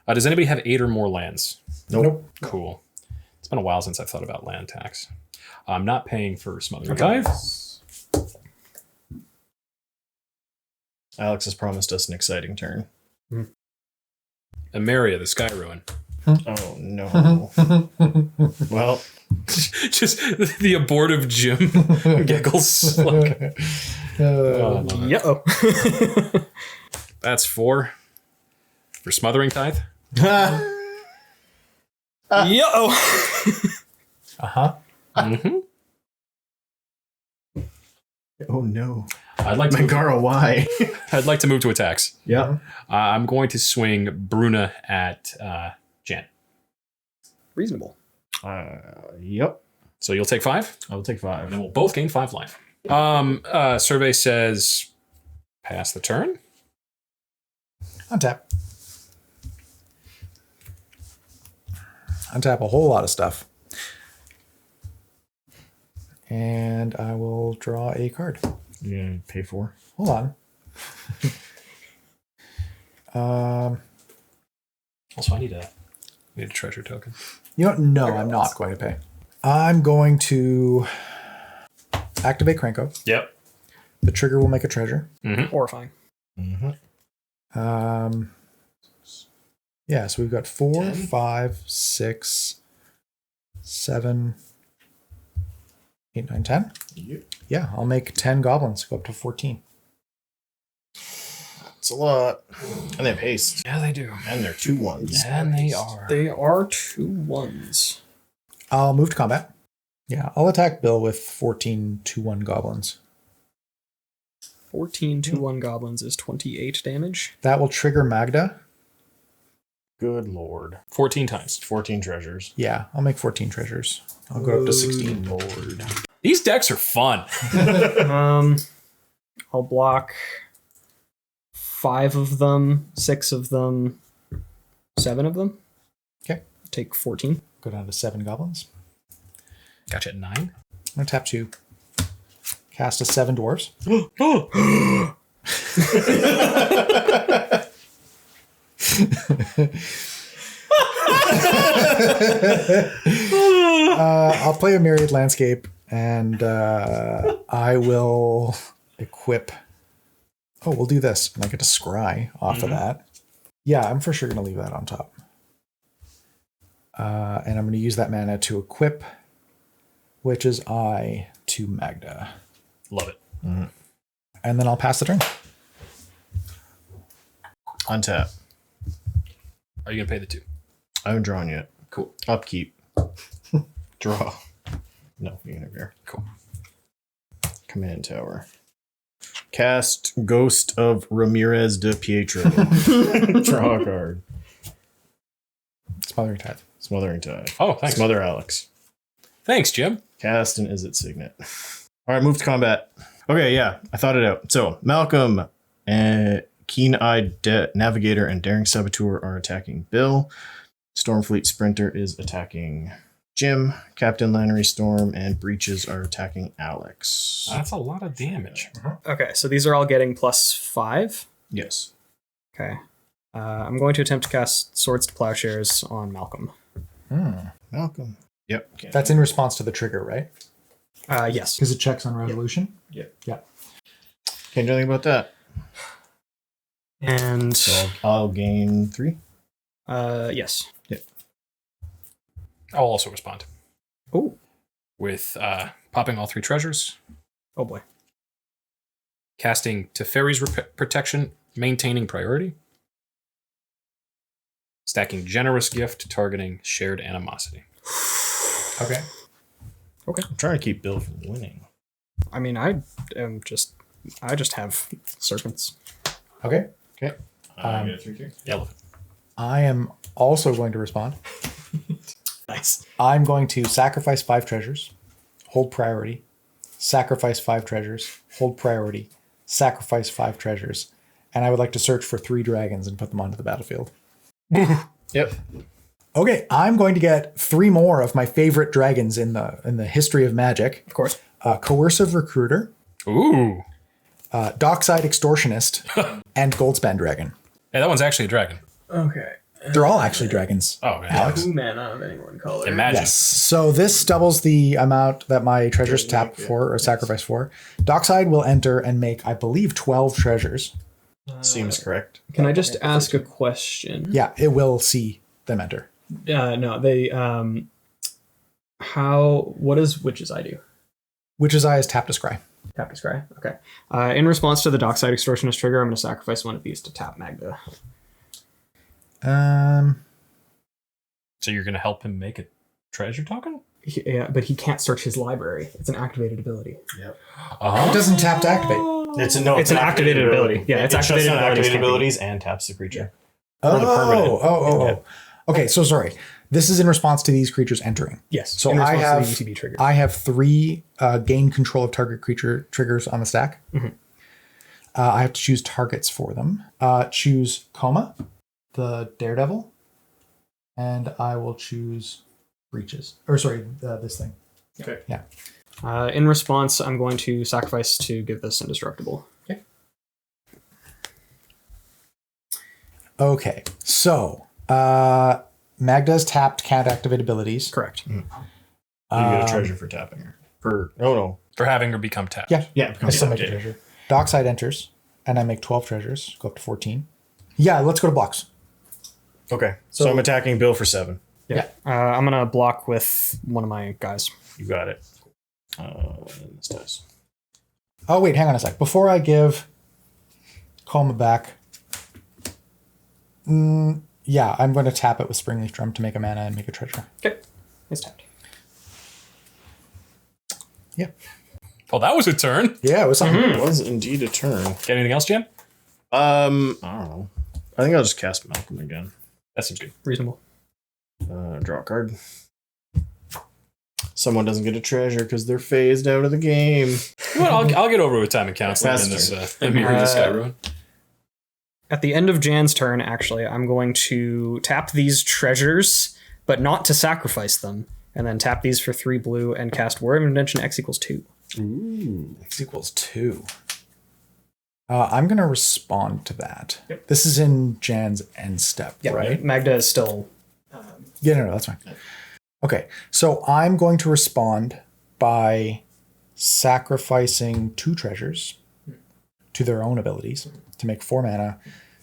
Does anybody have 8 or more lands? Nope. Cool. It's been a while since I've thought about land tax. I'm not paying for Smothering Okay. Dive. Alex has promised us an exciting turn. Emeria, the Sky Ruin. Oh, no. Well, Just the abortive Jim giggles. Like, Yeah. that's 4 for Smothering Tithe. Yo. Uh-huh. Mm-hmm. oh no. I'd like to move, Mangara, why? I'd like to move to attacks. Yeah. I'm going to swing Bruna at Jan. Reasonable. Yep. So you'll take 5, I'll take and 5. then we'll both gain 5 life. Survey says pass the turn. Untap. Untap a whole lot of stuff. And I will draw a card. You gonna pay 4? Hold on. Also, I need a treasure token. You know, no, I'm not going to pay. I'm going to activate Cranko. Yep. The trigger will make a treasure. Horrifying. Mm-hmm. Yeah, so we've got 4, 10? 5, 6, 7, 8, 9, 10. Yep. Yeah, I'll make 10 goblins, go up to 14. It's a lot. And they have haste. Yeah, they do. And they're 2/1s. And they are. They are 2 1s. I'll move to combat. Yeah, I'll attack Bill with 14 2/1 goblins. 14 2/1 goblins is 28 damage. That will trigger Magda. Good lord. 14 times. 14 treasures. Yeah, I'll make 14 treasures. I'll go up to 16. Lord. These decks are fun. I'll block 5 of them, 6 of them, 7 of them. Okay. Take 14. Go down to 7 goblins. Gotcha at 9. I'm going to tap 2. Cast a 7 dwarves. I'll play a Myriad Landscape, and I will equip. Oh, we'll do this, and I get to scry off of that. Yeah, I'm for sure going to leave that on top. And I'm going to use that mana to equip Witch's Eye to Magda. Love it. And then I'll pass the turn. Untap. Are you going to pay the 2? I haven't drawn yet. Cool. Upkeep. Draw. No, you interfere. Cool. Command Tower. Cast Ghost of Ramirez de Pietro. Draw a card. Smothering Tithe. Smothering Tide. Oh, thanks. Smother Alex. Thanks, Jim. Cast and Izzet Signet. All right, move to combat. Okay, yeah, I thought it out. So Malcolm, Keen-Eyed Navigator, and Daring Saboteur are attacking Bill. Stormfleet Sprinter is attacking Jim. Captain Lannery Storm and Breaches are attacking Alex. That's a lot of damage. Okay, so these are all getting +5. Yes. Okay. I'm going to attempt to cast Swords to Plowshares on Malcolm. Malcolm. Yep. Okay. That's in response to the trigger, right? Yes. Because it checks on resolution? Yep. Yeah. Can't do anything about that. And So I'll gain 3. yes. I'll also respond Oh. with popping all 3 treasures, Oh boy. casting Teferi's protection, maintaining priority, stacking generous gift, targeting shared animosity. Okay. I'm trying to keep Bill from winning. I mean, I just have serpents. Okay. Okay. I get a 3-3. Elephant. I am also going to respond. Nice. I'm going to sacrifice 5 treasures, hold priority, sacrifice 5 treasures, hold priority, sacrifice 5 treasures, and I would like to search for 3 dragons and put them onto the battlefield. Yep. Okay, I'm going to get 3 more of my favorite dragons in the history of Magic. Of course. Coercive Recruiter, Ooh. Dockside Extortionist, and Goldspend Dragon. Hey, that one's actually a dragon. Okay. They're all actually dragons. Oh, man. Alex. 2 mana of any one color. Imagine. Yes. So this doubles the amount that my treasures tap for or sacrifice for. Dockside will enter and make, I believe, 12 treasures. Seems correct. Can I just ask a question? Yeah, it will see them enter. No, they what does Witch's Eye do? Witch's Eye is tap to scry. Tap to scry. Okay. In response to the Dockside Extortionist trigger, I'm going to sacrifice one of these to tap Magda. So you're going to help him make a treasure token? Yeah, but he can't search his library. It's an activated ability. Yep. It doesn't tap to activate. It's an activated ability. Yeah, it's shuts activated down abilities activated can't be- abilities and taps the creature. Oh, Or the permanent. oh. Okay, so sorry. This is in response to these creatures entering. Yes. So in I response have to the UTB trigger. I have 3 gain control of target creature triggers on the stack. I have to choose targets for them. Choose Coma, the Daredevil, and I will choose Breaches. Or sorry, this thing. Okay. Yeah. In response, I'm going to sacrifice to give this indestructible. Okay, so Magda's tapped can't activate abilities. Correct. You get a treasure for tapping her. No. For having her become tapped. Yeah, Yeah. I still make a treasure. Dockside enters, and I make 12 treasures, go up to 14. Yeah, let's go to blocks. Okay. So I'm attacking Bill for 7. Yeah. I'm going to block with one of my guys. You got it. This does. Oh, wait, hang on a sec. Before I give Coma back, yeah, I'm going to tap it with Springleaf Drum to make a mana and make a treasure. Okay. It's tapped. Yeah. Well, that was a turn. Yeah, it was something. It was indeed a turn. Got anything else, Jen? I don't know. I think I'll just cast Malcolm again. That seems good. Reasonable. Draw a card. Someone doesn't get a treasure because they're phased out of the game. Well, I'll get over with time and counseling That's in this. true. Let me read this guy, Ruin. At the end of Jan's turn, actually, I'm going to tap these treasures, but not to sacrifice them, and then tap these for 3 blue and cast War of Invention X equals 2. Ooh. X equals 2. I'm going to respond to that. Yep. This is in Jan's end step, right? Magda is still... Yeah, no, that's fine. Okay, so I'm going to respond by sacrificing 2 treasures to their own abilities to make 4 mana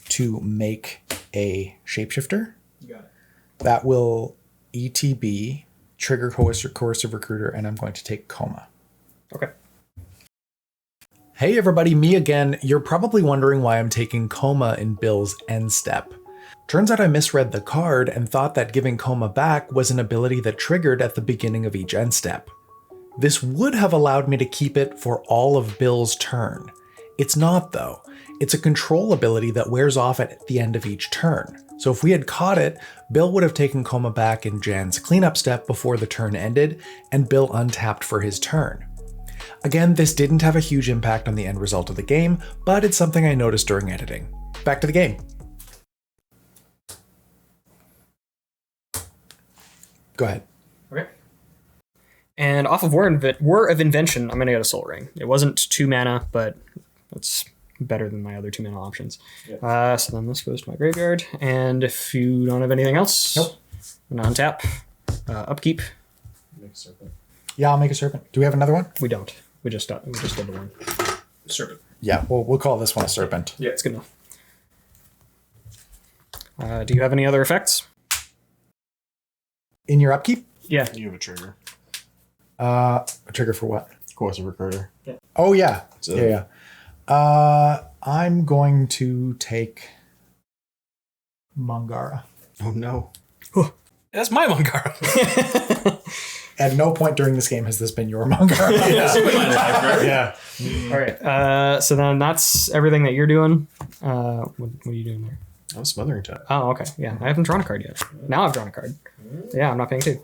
to make a shapeshifter. You got it. That will ETB, trigger coercive recruiter, and I'm going to take Coma. Okay. Hey everybody, me again. You're probably wondering why I'm taking Coma in Bill's end step. Turns out I misread the card and thought that giving Coma back was an ability that triggered at the beginning of each end step. This would have allowed me to keep it for all of Bill's turn. It's not though. It's a control ability that wears off at the end of each turn. So if we had caught it, Bill would have taken Coma back in Jan's cleanup step before the turn ended, and Bill untapped for his turn. Again, this didn't have a huge impact on the end result of the game, but it's something I noticed during editing. Back to the game. Go ahead. Okay. And off of War of Invention, I'm going to get a Soul Ring. It wasn't 2 mana, but it's better than my other 2 mana options. So then this goes to my graveyard. And if you don't have anything else, Nope. I'm going to untap, upkeep. Yeah, I'll make a serpent. Do we have another one? We don't. We just did the one. Serpent. Yeah, we'll call this one a serpent. Yeah, it's good enough. Do you have any other effects? In your upkeep? Yeah. You have a trigger. A trigger for what? Course of Recruiter. Oh, yeah. So- Yeah. I'm going to take Mangara. Oh no. That's my Mangara. At no point during this game has this been your Mangara. Yeah. All right. So then that's everything that you're doing. What are you doing there? I'm smothering type. Oh, okay. Yeah, I haven't drawn a card yet. Now I've drawn a card. Yeah, I'm not paying 2.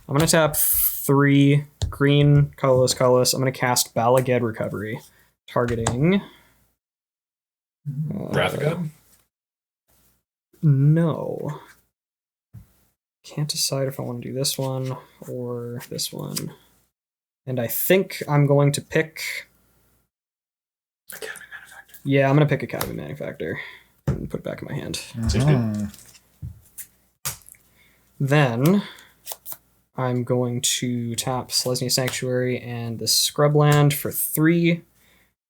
I'm gonna tap 3 green, colorless. I'm gonna cast Balaged Recovery, targeting. Wrath of God? No. Can't decide if I want to do this one or this one. And I think I'm going to pick. Yeah, I'm going to pick Academy Manufactor and put it back in my hand. Seems good. Then I'm going to tap Selesnya Sanctuary and the Scrubland for 3.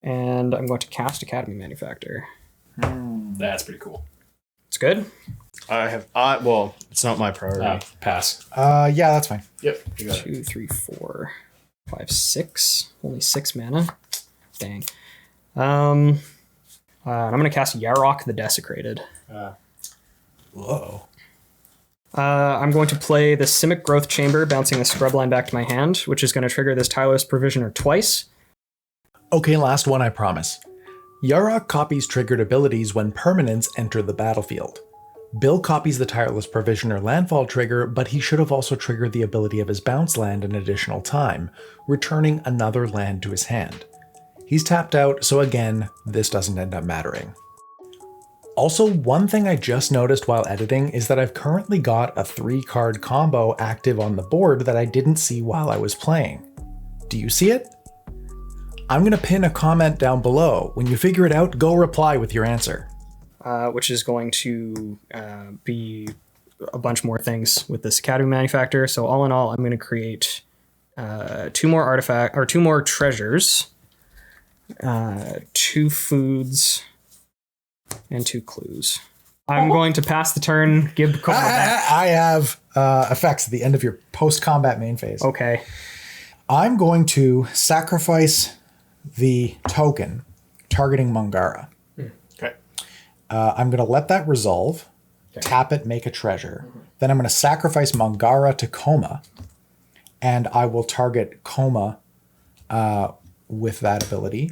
And I'm going to cast Academy Manufactor. That's pretty cool. It's good. Well, it's not my priority. Pass. Yeah, that's fine. Yep. You got it. 2, 3, 4, 5, 6. Only 6 mana. Dang. And I'm going to cast Yarok the Desecrated. Whoa. I'm going to play the Simic Growth Chamber, bouncing the Scrubline back to my hand, which is going to trigger this Tireless Provisioner twice. Okay, last one, I promise. Yarok copies triggered abilities when permanents enter the battlefield. Bill copies the Tireless Provisioner landfall trigger, but he should have also triggered the ability of his bounce land an additional time, returning another land to his hand. He's tapped out, so again, this doesn't end up mattering. Also, one thing I just noticed while editing is that I've currently got a 3-card combo active on the board that I didn't see while I was playing. Do you see it? I'm going to pin a comment down below. When you figure it out, go reply with your answer. Which is going to be a bunch more things with this Academy Manufactor. So all in all, I'm going to create 2 more treasures, 2 foods, and 2 clues. I'm going to pass the turn, give the card back. I have effects at the end of your post-combat main phase. Okay. I'm going to sacrifice the token targeting Mangara. Okay. I'm going to let that resolve, tap it, make a treasure. Then I'm going to sacrifice Mangara to Coma, and I will target Coma with that ability.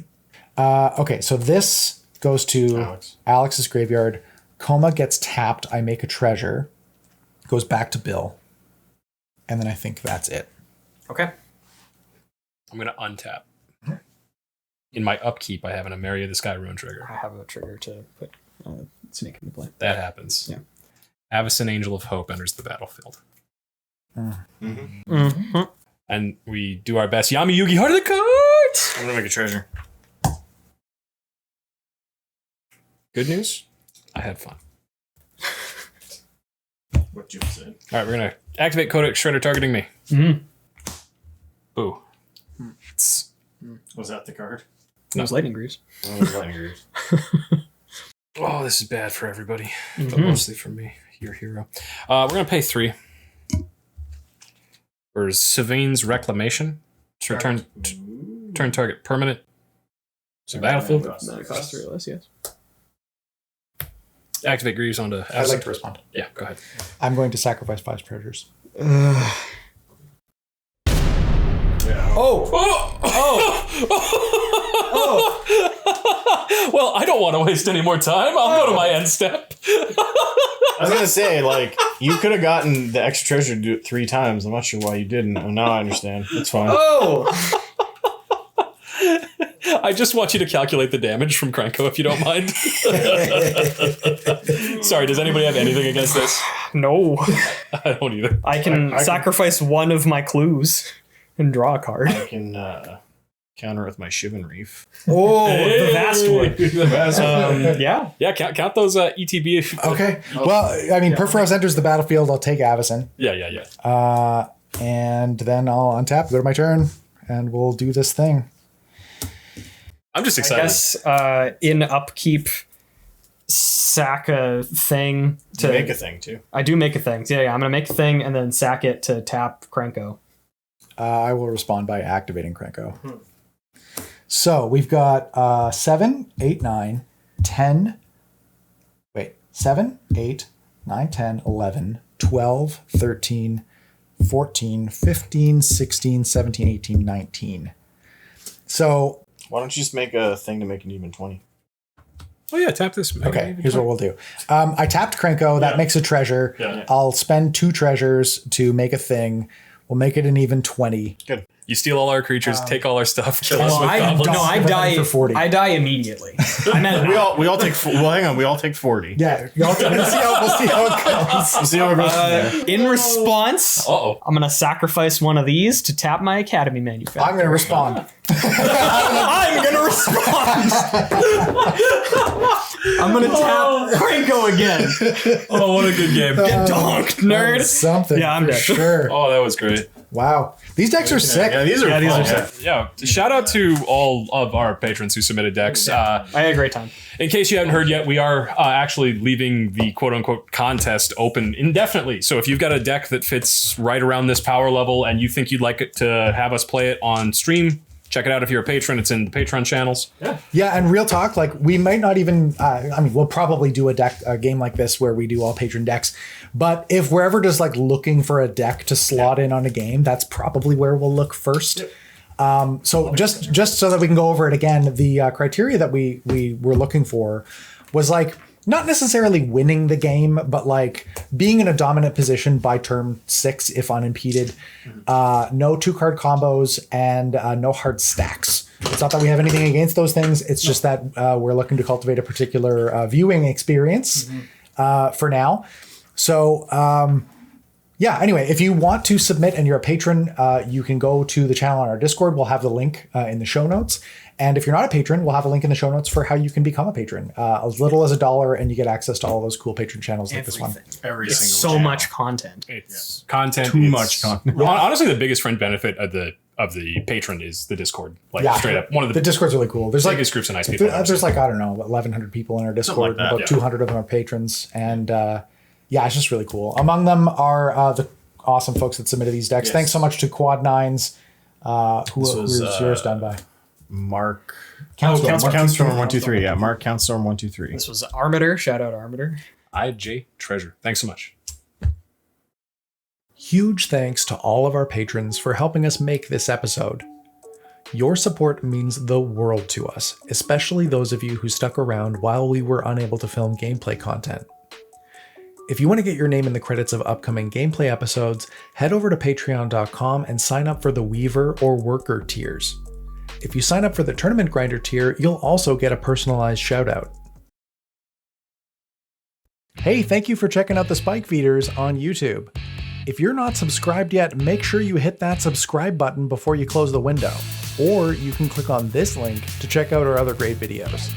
Okay, so this goes to Alex's graveyard. Coma gets tapped. I make a treasure. Goes back to Bill. And then I think that's it. Okay. I'm going to untap. In my upkeep, I have an Emaria the Sky Ruin trigger. I have a trigger to put Snake into play. That happens. Yeah. Avacyn Angel of Hope enters the battlefield. Mm-hmm. And we do our best. Yami Yugi Heart of the Cards! I'm gonna make a treasure. Good news? I had fun. What Jim said. All right, we're going to activate Codex Shredder targeting me. Mm-hmm. Boo. Was that the card? It was Lightning Greaves. Oh, this is bad for everybody, but mostly for me, your hero. We're going to pay 3 for Sylvain's Reclamation. To return target permanent. So battlefield. Mana cost 3 or less, yes. Activate Greaves onto. I'd like to respond. Yeah, go ahead. I'm going to sacrifice 5 treasures. Well, I don't want to waste any more time. I'll go to my end step. I was gonna say, like, you could have gotten the extra treasure to do it 3 times. I'm not sure why you didn't. Now I understand. It's fine. Oh! I just want you to calculate the damage from Krenko, if you don't mind. Sorry, does anybody have anything against this? No. I don't either. I can sacrifice one of my clues and draw a card. I can counter with my Shivan Reef. Oh, the vast one. The vast one. Yeah. Yeah, count those ETB. Okay. Well, I mean, Perforos enters the battlefield. I'll take Avacyn. Yeah. And then I'll untap, go to my turn, and we'll do this thing. I'm just I excited. guess in upkeep, sack a thing to make a thing too. I do make a thing. So yeah, I'm gonna make a thing and then sack it to tap Krenko. I will respond by activating Krenko. So we've got 7, 8, 9, 10. Wait, 7, 8, 9, 10, 11, 12, 13, 14, 15, 16, 17, 18, 19. So Why don't you just make a thing to make an even 20? Oh yeah, tap this. okay, here's what we'll do. I tapped Krenko. That makes a treasure. Yeah. I'll spend 2 treasures to make a thing. We'll make it an even 20. Good. You steal all our creatures, take all our stuff, kill us Well, with goblins. I die for 40. I die immediately. I meant We all take. Well, hang on. We all take 40. Yeah, we'll see how it goes. We'll see how it goes from there. in response, Uh-oh. I'm gonna sacrifice one of these to tap my Academy manufacturer. I'm going to respond. I'm gonna respond. I'm gonna tap Krenko again. Oh, what a good game. Get donked, nerd. Something. Yeah, I'm for dead. sure. Oh, that was great. Wow. These decks are sick. Yeah, these are Yeah, these fun. are sick. Yeah, shout out to all of our patrons who submitted decks. I had a great time. In case you haven't heard yet, we are actually leaving the quote-unquote contest open indefinitely. So if you've got a deck that fits right around this power level and you think you'd like it to have us play it on stream, check it out if you're a patron. It's in the Patreon channels. Yeah, and real talk, like we might not even. We'll probably do a game like this where we do all patron decks. But if we're ever just like looking for a deck to slot in on a game, that's probably where we'll look first. So just so that we can go over it again, the criteria that we were looking for was like not necessarily winning the game, but like being in a dominant position by turn 6 if unimpeded. No 2-card combos and no hard stacks. It's not that we have anything against those things. It's just that we're looking to cultivate a particular viewing experience for now. So yeah, anyway, if you want to submit and you're a patron, you can go to the channel on our Discord. We'll have the link in the show notes. And if you're not a patron, we'll have a link in the show notes for how you can become a patron. As little as $1, and you get access to all those cool patron channels like this one. Every It's single so channel. much content. It's content. Too it's- much content. Honestly, the biggest friend benefit of the patron is the Discord. Like Yeah, straight up, one of the the Discord's really cool. There's like biggest groups of nice people. there's like I don't know 1,100 people in our Discord. like that, about yeah. 200 of them are patrons, and yeah, it's just really cool. Among them are the awesome folks that submitted these decks. Yes. Thanks so much to Quad Nines. Who's yours done by? Mark. Countstorm. Countstorm 123. Yeah, Mark Countstorm 123. This was Armiter. Shout out Armiter. IJ Treasure. Thanks so much. Huge thanks to all of our patrons for helping us make this episode. Your support means the world to us, especially those of you who stuck around while we were unable to film gameplay content. If you want to get your name in the credits of upcoming gameplay episodes, head over to patreon.com and sign up for the Weaver or Worker tiers. If you sign up for the Tournament Grinder tier, you'll also get a personalized shoutout. Hey, thank you for checking out the Spike Feeders on YouTube. If you're not subscribed yet, make sure you hit that subscribe button before you close the window, or you can click on this link to check out our other great videos.